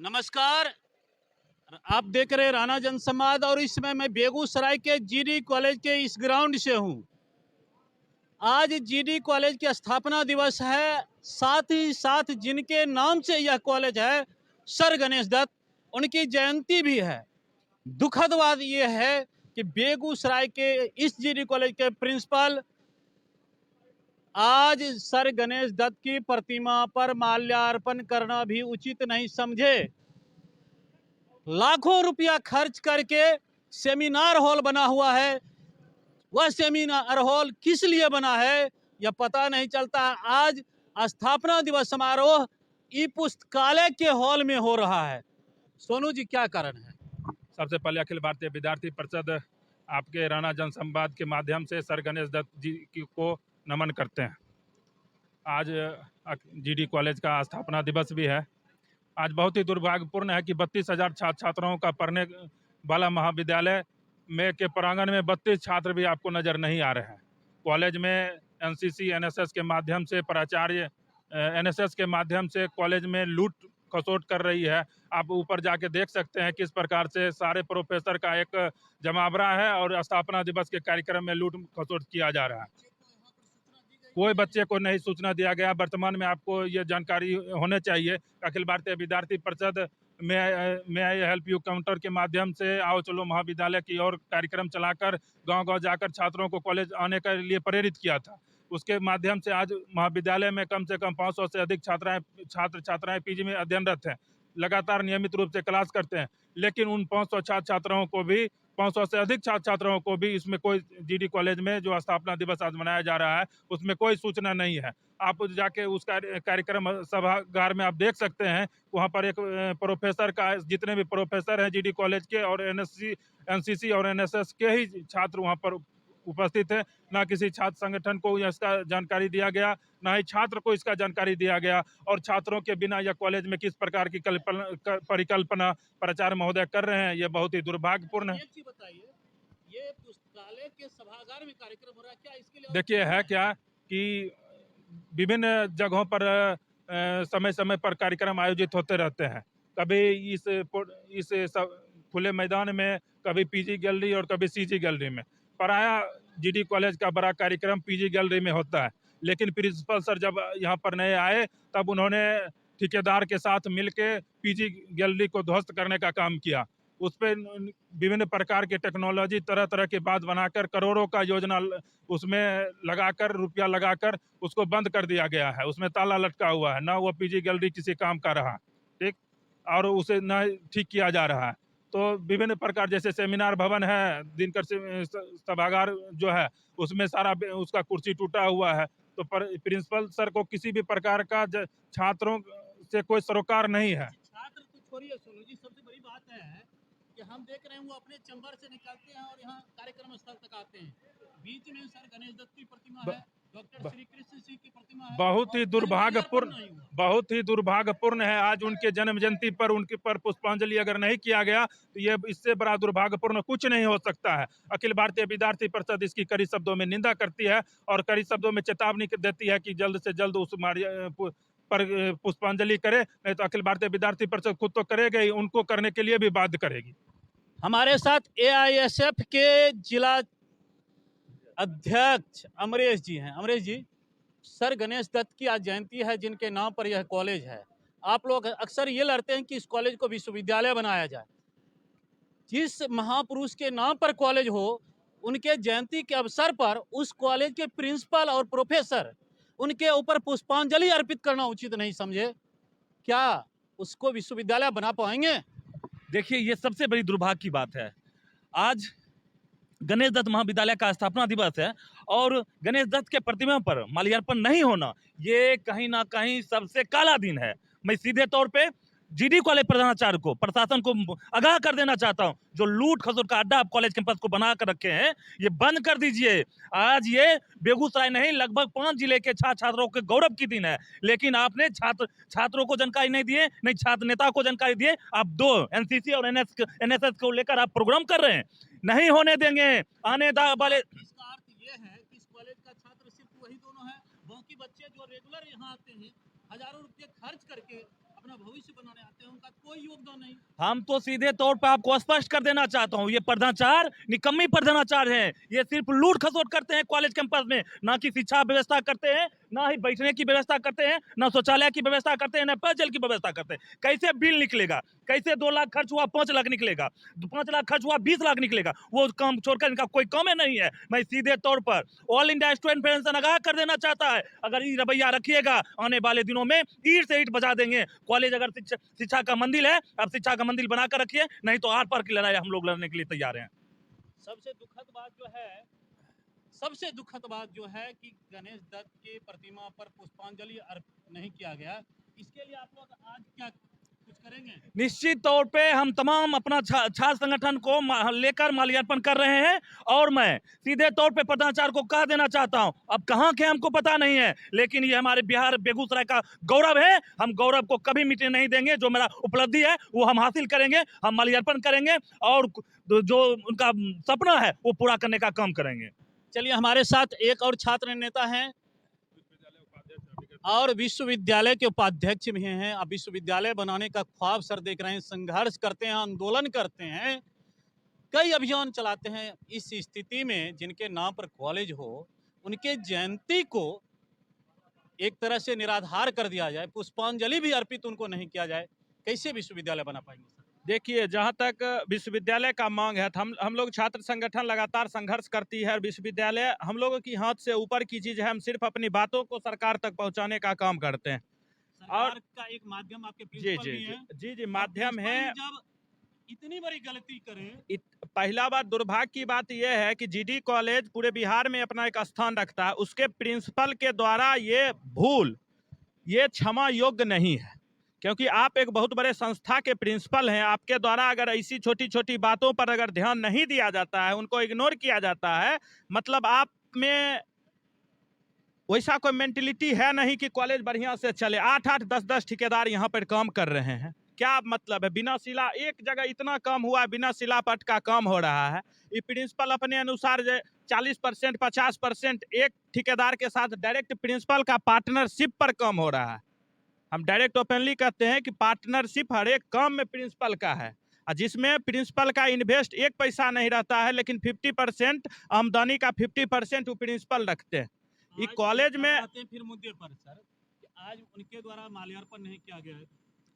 नमस्कार। आप देख रहे राणा जनसंवाद और इस समय मैं बेगूसराय के जीडी कॉलेज के इस ग्राउंड से हूं। आज जीडी कॉलेज की स्थापना दिवस है, साथ ही साथ जिनके नाम से यह कॉलेज है सर गणेश दत्त, उनकी जयंती भी है। दुखद बात यह है कि बेगूसराय के इस जीडी कॉलेज के प्रिंसिपल आज सर गणेश दत्त की प्रतिमा पर माल्यार्पण करना भी उचित नहीं समझे। लाखों रुपया खर्च करके सेमिनार हॉल बना हुआ है। वह सेमिनार हॉल किस लिए बना है यह पता नहीं चलता। आज स्थापना दिवस समारोह ई पुस्तकालय के हॉल में हो रहा है। सोनू जी, क्या कारण है? सबसे पहले अखिल भारतीय विद्यार्थी परिषद आपके राणा जनसंवाद के माध्यम से सर गणेश दत्त जी को नमन करते हैं। आज जीडी कॉलेज का स्थापना दिवस भी है। आज बहुत ही दुर्भाग्यपूर्ण है कि 32,000 छात्र छात्राओं का पढ़ने वाला महाविद्यालय में के प्रांगण में 32 छात्र भी आपको नजर नहीं आ रहे हैं। कॉलेज में एनसीसी एनएसएस के माध्यम से प्राचार्य एनएसएस के माध्यम से कॉलेज में लूट खसोट कर रही है। आप ऊपर जाके देख सकते हैं किस प्रकार से सारे प्रोफेसर का एक जमावड़ा है और स्थापना दिवस के कार्यक्रम में लूट खसोट किया जा रहा है। कोई बच्चे को नहीं सूचना दिया गया। वर्तमान में आपको ये जानकारी होने चाहिए। अखिल भारतीय विद्यार्थी परिषद में आई हेल्प यू काउंटर के माध्यम से आओ चलो महाविद्यालय की ओर कार्यक्रम चलाकर गांव-गांव जाकर छात्रों को कॉलेज आने के लिए प्रेरित किया था। उसके माध्यम से आज महाविद्यालय में कम से कम 500 से अधिक छात्र छात्राएं पीजी में अध्ययनरत हैं, लगातार नियमित रूप से क्लास करते हैं। लेकिन उन 500 छात्र छात्राओं को भी 500 से अधिक छात्र छात्राओं को भी इसमें कोई जीडी कॉलेज में जो स्थापना दिवस आज मनाया जा रहा है उसमें कोई सूचना नहीं है। आप जाके उस कार्यक्रम सभागार में आप देख सकते हैं, वहाँ पर एक प्रोफेसर का, जितने भी प्रोफेसर हैं जीडी कॉलेज के और एनसीसी और एनएसएस के ही छात्र वहाँ पर उपस्थित है। ना किसी छात्र संगठन को इसका जानकारी दिया गया, ना ही छात्र को इसका जानकारी दिया गया। और छात्रों के बिना यह कॉलेज में किस प्रकार की परिकल्पना प्राचार्य महोदय कर रहे हैं, ये बहुत ही दुर्भाग्यपूर्ण है। एक चीज बताइए, ये पुस्तकालय के सभागार में कार्यक्रम हो रहा है, क्या इसके लिए? देखिए है क्या कि विभिन्न जगहों पर समय समय पर कार्यक्रम आयोजित होते रहते हैं। कभी इस खुले मैदान में, कभी पीजी गैलरी और कभी सीजी गैलरी में। प्रायः जीडी कॉलेज का बड़ा कार्यक्रम पीजी गैलरी में होता है। लेकिन प्रिंसिपल सर जब यहाँ पर नए आए तब उन्होंने ठेकेदार के साथ मिलके पीजी गैलरी को ध्वस्त करने का काम किया। उस पर विभिन्न प्रकार के टेक्नोलॉजी तरह तरह के बात बनाकर करोड़ों का योजना उसमें लगाकर, रुपया लगाकर उसको बंद कर दिया गया है। उसमें ताला लटका हुआ है, ना वो पीजी गैलरी किसी काम का रहा, ठीक, और उसे न ठीक किया जा रहा है। तो विभिन्न प्रकार, जैसे सेमिनार भवन है, दिनकर सभागार जो है उसमें सारा उसका कुर्सी टूटा हुआ है। तो प्रिंसिपल सर को किसी भी प्रकार का छात्रों से कोई सरोकार नहीं है। छात्र तो छोड़िए सोनू जी, सबसे बड़ी बात है कि हम देख रहे हैं वो अपने चंबर से निकलते हैं और यहाँ कार्यक्रम स्थल तक आते हैं। बीच में सर गणेश दत्त की प्रतिमा है, डॉक्टर श्री कृष्ण सिंह की प्रतिमा है। बहुत ही दुर्भाग्यपूर्ण है। आज उनके जन्म जयंती पर उनके पर पुष्पांजलि अगर नहीं किया गया तो ये इससे बड़ा दुर्भाग्यपूर्ण कुछ नहीं हो सकता है। अखिल भारतीय विद्यार्थी परिषद इसकी कड़ी शब्दों में निंदा करती है और कड़ी शब्दों में चेतावनी देती है कि जल्द से जल्द उस पर पुष्पांजलि करे, नहीं तो अखिल भारतीय विद्यार्थी परिषद खुद तो करेगा ही, उनको करने के लिए भी बाध्य करेगी। हमारे साथ एआईएसएफ के जिला अध्यक्ष अमरेश जी हैं। अमरेश जी, सर गणेश दत्त की आज जयंती है, जिनके नाम पर यह कॉलेज है। आप लोग अक्सर ये लड़ते हैं कि इस कॉलेज को विश्वविद्यालय बनाया जाए। जिस महापुरुष के नाम पर कॉलेज हो, उनके जयंती के अवसर पर उस कॉलेज के प्रिंसिपल और प्रोफेसर उनके ऊपर पुष्पांजलि अर्पित करना उचित नहीं समझे? क्या उसको विश्वविद्यालय बना पाएंगे? देखिए, ये सबसे बड़ी दुर्भाग्य की बात है। आज गणेश दत्त महाविद्यालय का स्थापना दिवस है और गणेश दत्त के प्रतिमा पर माल्यार्पण नहीं होना, ये कहीं ना कहीं सबसे काला दिन है। मैं सीधे तौर पे जीडी कॉलेज प्रधानाचार्य को, प्रशासन को आगाह कर देना चाहता हूं, जो लूट खसोट का अड्डा आप कॉलेज कैंपस को बना कर रखे हैं, ये बंद कर दीजिए। आज ये बेगूसराय नहीं, लगभग 5 जिले के छात्र छात्रों के गौरव की दिन है, लेकिन आपने छात्रों को जानकारी नहीं दिए, नहीं छात्र नेता को जानकारी दिए। आप 2 एनसीसी और एनएसएस को लेकर आप प्रोग्राम कर रहे हैं, नहीं होने देंगे आने वाले। इसका अर्थ ये है कि इस कॉलेज का छात्र सिर्फ वही दोनों है, बाकी बच्चे जो रेगुलर यहाँ आते हैं, हजारों रुपये खर्च करके अपना भविष्य बनाने आते हैं, उनका कोई योगदान नहीं। हम तो सीधे तौर पे आपको स्पष्ट कर देना चाहता हूँ, ये प्रधानाचार्य निकम्मी प्रधानाचार्य हैं। ये सिर्फ लूट खसोट करते हैं कॉलेज कैंपस में, ना कि शिक्षा व्यवस्था करते हैं, ना ही बैठने की व्यवस्था करते हैं, ना शौचालय की व्यवस्था करते हैं, ना पेयजल की व्यवस्था करते हैं। कैसे बिल निकलेगा, कैसे 2 लाख खर्च हुआ 5 लाख निकलेगा, 5 लाख खर्च हुआ 20 लाख निकलेगा, वो काम छोड़कर इनका कोई काम ही नहीं है। मैं सीधे तौर पर ऑल इंडिया स्टूडेंट फेडरेशन आगाह कर देना चाहता है, अगर ये रवैया रखिएगा आने वाले दिनों में ईंट से ईंट बजा देंगे। कॉलेज अगर शिक्षा का मंदिर है, अब शिक्षा का मंदिर बनाकर रखिए, नहीं तो आर पार की लड़ाई हम लोग लड़ने के लिए तैयार हैं। सबसे दुखद बात जो है, सबसे दुखद बात जो है कि गणेश दत्त की प्रतिमा पर पुष्पांजलि अर्पित नहीं किया गया। इसके लिए आप लोग आज क्या कुछ करेंगे? निश्चित तौर पे हम तमाम अपना छात्र संगठन को लेकर माल्यार्पण कर रहे हैं, और मैं सीधे तौर पे प्रधानाचार्य को कह देना चाहता हूं, अब कहां के हमको पता नहीं है, लेकिन ये हमारे बिहार बेगूसराय का गौरव है। हम गौरव को कभी मिटने नहीं देंगे। जो मेरा उपलब्धि है वो हम हासिल करेंगे, हम माल्यार्पण करेंगे, और जो उनका सपना है वो पूरा करने का काम करेंगे। चलिए, हमारे साथ एक और छात्र नेता हैं और विश्वविद्यालय के उपाध्यक्ष भी हैं। अब विश्वविद्यालय बनाने का ख्वाब सर देख रहे हैं, संघर्ष करते हैं, आंदोलन करते हैं, कई अभियान चलाते हैं। इस स्थिति में जिनके नाम पर कॉलेज हो, उनके जयंती को एक तरह से निराधार कर दिया जाए, पुष्पांजलि भी अर्पित उनको नहीं किया जाए, कैसे विश्वविद्यालय बना पाएंगे? देखिए, जहाँ तक विश्वविद्यालय का मांग है, तो हम लोग छात्र संगठन लगातार संघर्ष करती है, और विश्वविद्यालय हम लोगों की हाथ से ऊपर की चीज़ है। हम सिर्फ अपनी बातों को सरकार तक पहुँचाने का काम करते हैं। सरकार का एक माध्यम आपके प्रिंसिपल भी हैं। जी माध्यम है। जब इतनी बड़ी गलती करें, पहला बात, दुर्भाग्य की बात यह है कि जीडी कॉलेज पूरे बिहार में अपना एक स्थान रखता है, उसके प्रिंसिपल के द्वारा ये भूल, ये क्षमा योग्य नहीं है। क्योंकि आप एक बहुत बड़े संस्था के प्रिंसिपल हैं, आपके द्वारा अगर ऐसी छोटी छोटी बातों पर अगर ध्यान नहीं दिया जाता है, उनको इग्नोर किया जाता है, मतलब आप में वैसा कोई मेंटलिटी है नहीं कि कॉलेज बढ़िया से चले। 8-8, 10-10 ठेकेदार यहाँ पर काम कर रहे हैं, क्या मतलब है? बिना सिला एक जगह इतना काम हुआ, बिना सिलापट का काम हो रहा है। ये प्रिंसिपल अपने अनुसार 40%, 50% एक ठेकेदार के साथ डायरेक्ट प्रिंसिपल का पार्टनरशिप पर काम हो रहा है। हम डायरेक्ट ओपनली कहते हैं कि पार्टनरशिप हर एक काम में प्रिंसिपल का है, जिसमें प्रिंसिपल का इन्वेस्ट एक पैसा नहीं रहता है, लेकिन 50% आमदनी का 50% वो प्रिंसिपल रखते हैं। ये कॉलेज में फिर मुद्दे पर सर, आज उनके द्वारा माल्यार्पण नहीं किया गया है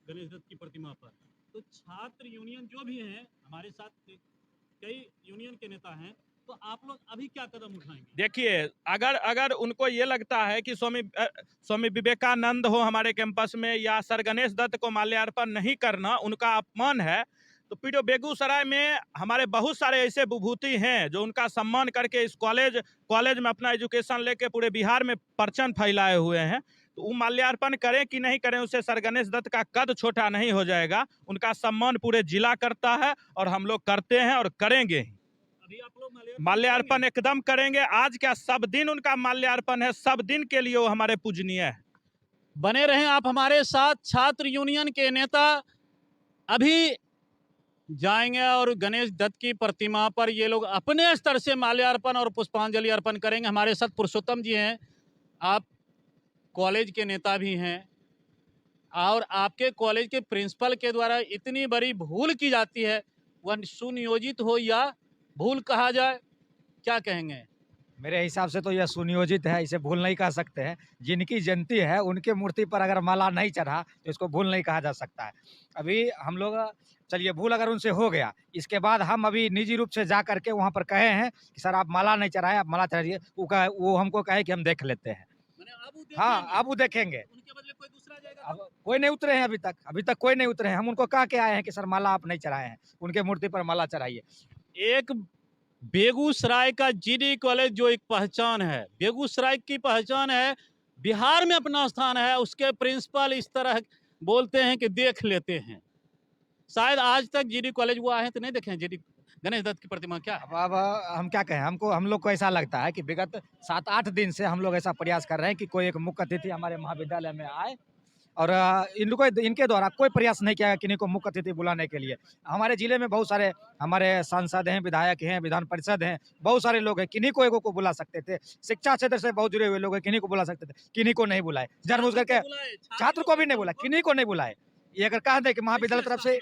गणेश दत्त की प्रतिमा पर, तो छात्र यूनियन जो भी हैं, हमारे साथ कई यूनियन के नेता हैं, तो आप लोग अभी क्या कदम उठाएंगे? देखिए, अगर उनको ये लगता है कि स्वामी विवेकानंद हो हमारे कैंपस में, या सर गणेश दत्त को माल्यार्पण नहीं करना उनका अपमान है, तो पीडीओ बेगूसराय में हमारे बहुत सारे ऐसे विभूति हैं जो उनका सम्मान करके इस कॉलेज में अपना एजुकेशन लेके पूरे बिहार में परचम फैलाए हुए हैं। तो वो माल्यार्पण करें कि नहीं करें, उससे सर गणेश दत्त का कद छोटा नहीं हो जाएगा। उनका सम्मान पूरे जिला करता है, और हम लोग करते हैं और करेंगे। अभी आप लोग माल्यार्पण एकदम करेंगे। आज क्या सब दिन उनका माल्यार्पण है, सब दिन के लिए वो हमारे पूजनीय है। बने रहें आप हमारे साथ। छात्र यूनियन के नेता अभी जाएंगे और गणेश दत्त की प्रतिमा पर ये लोग अपने स्तर से माल्यार्पण और पुष्पांजलि अर्पण करेंगे। हमारे साथ पुरुषोत्तम जी हैं, आप कॉलेज के नेता भी हैं, और आपके कॉलेज के प्रिंसिपल के द्वारा इतनी बड़ी भूल की जाती है, वह सुनियोजित हो या भूल कहा जाए, क्या कहेंगे? मेरे हिसाब से तो यह सुनियोजित है, इसे भूल नहीं कह सकते हैं। जिनकी जयंती है उनके मूर्ति पर अगर माला नहीं चढ़ा तो इसको भूल नहीं कहा जा सकता है। अभी हम लोग, चलिए भूल अगर उनसे हो गया, इसके बाद हम अभी निजी रूप से जा करके वहाँ पर कहे हैं कि सर आप माला नहीं चढ़ाए, आप माला चढ़ाइए। वो हमको कहे कि हम देख लेते हैं। हाँ, अब वो देखेंगे। उनके बदले कोई दूसरा जाएगा? अब कोई नहीं उतरे हैं, अभी तक कोई नहीं उतरे हैं। हम उनको कह के आए हैं कि सर माला आप नहीं चढ़ाए हैं, उनके मूर्ति पर माला चढ़ाइए। एक बेगूसराय का जीडी कॉलेज जो एक पहचान है, बेगूसराय की पहचान है, बिहार में अपना स्थान है, उसके प्रिंसिपल इस तरह बोलते हैं कि देख लेते हैं। शायद आज तक जीडी कॉलेज वो आए हैं तो नहीं देखे हैं जीडी गणेश दत्त की प्रतिमा क्या है? अब हम क्या कहें, हम लोग को ऐसा लगता है कि विगत 7-8 दिन से हम लोग ऐसा प्रयास कर रहे हैं कि कोई एक मुख्य अतिथि हमारे महाविद्यालय में आए, और इनके द्वारा कोई प्रयास नहीं किया किन्हीं को मुख्य अतिथि बुलाने के लिए। हमारे जिले में बहुत सारे हमारे सांसद हैं, विधायक हैं, विधान परिषद हैं, बहुत सारे लोग हैं, किन्हीं को एगो को बुला सकते थे। शिक्षा क्षेत्र से बहुत जुड़े हुए लोग हैं, किन्हीं को बुला सकते थे, किन्हीं को नहीं बुलाए। जानबूझ करके छात्र को भी नहीं बुलाए, किन्हीं को नहीं बुलाए। ये अगर कह दे कि महाविद्यालय तरफ से,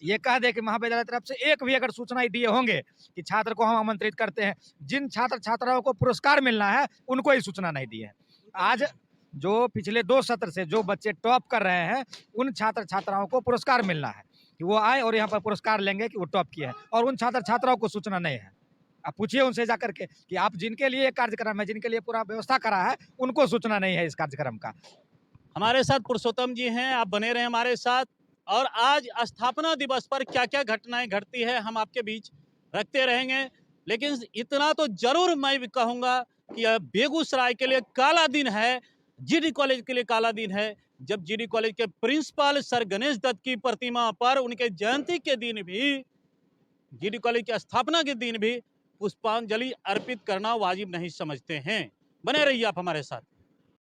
ये कह दे कि महाविद्यालय तरफ से एक भी अगर सूचना दिए होंगे कि छात्र को हम आमंत्रित करते हैं, जिन छात्र छात्राओं को पुरस्कार मिलना है उनको ही सूचना नहीं दी है। आज जो पिछले 2 सत्र से जो बच्चे टॉप कर रहे हैं, उन छात्र छात्राओं को पुरस्कार मिलना है कि वो आए और यहाँ पर पुरस्कार लेंगे कि वो टॉप किए हैं, और उन छात्र छात्राओं को सूचना नहीं है। आप पूछिए उनसे जाकर के कि आप जिनके लिए कार्यक्रम है, जिनके लिए पूरा व्यवस्था करा है, उनको सूचना नहीं है इस कार्यक्रम का। हमारे साथ पुरुषोत्तम जी हैं, आप बने रहे हमारे साथ। और आज स्थापना दिवस पर क्या क्या घटनाएं घटती है हम आपके बीच रखते रहेंगे, लेकिन इतना तो जरूर मैं भी कहूँगा कि यह बेगूसराय के लिए काला दिन है, जीडी कॉलेज के लिए काला दिन है, जब जीडी कॉलेज के प्रिंसिपल सर गणेश दत्त की प्रतिमा पर उनके जयंती के दिन भी, जीडी कॉलेज की स्थापना के दिन भी पुष्पांजलि अर्पित करना वाजिब नहीं समझते हैं। बने रहिए आप हमारे साथ।